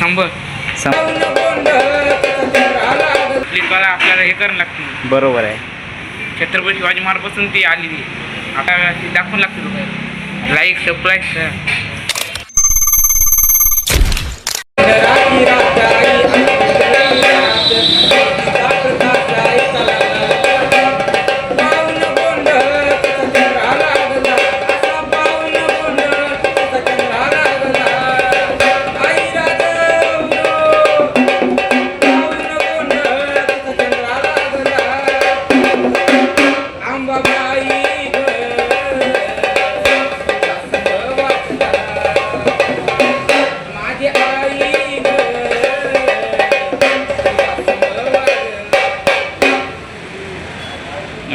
संभ आपली कला आपल्याला हे करावं लागते. बरोबर आहे. छत्रपती शिवाजी महाराजपासून ती आलेली आपल्याला ती दाखवून लागते लोकांना. Like subscribe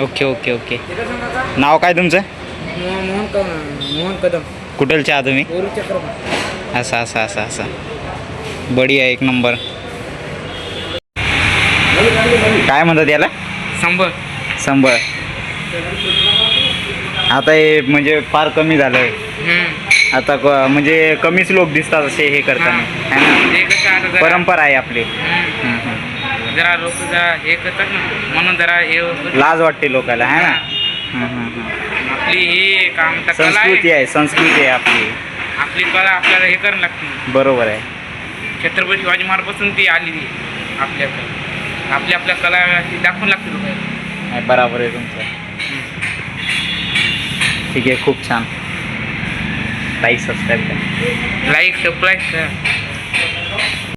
okay okay okay. नाव काय तुमचं? मोहन कदम. कुठलचे आहात तुम्ही? चक्र. असं असं असं असं बढिया एक नंबर. काय म्हणतात याला? संभ संबळ. आता हे म्हणजे फार कमी झालं आहे. आता म्हणजे कमीच लोक दिसतात असे हे करताना है ना. ते कसं आता जरा परंपरा आहे आपली. जरा लोक जरा हे करतात ना म्हणून जरा हे होतं. लाज वाटते लोकांना है ना. आपली हे काम तर कला संस्कृती आहे, संस्कृती आहे आपली. आपली कला आपल्याला हे करावं लागते. बरोबर आहे. छत्रपती शिवाजी महाराजपासून ती आलेली आपल्याकडे. आपल्या कला ती दाखवून लागते लोकांना. बरोबर आहे तुमचं. ठीक आहे, खूप छान. लाईक सबस्क्राईब करा. Like subscribe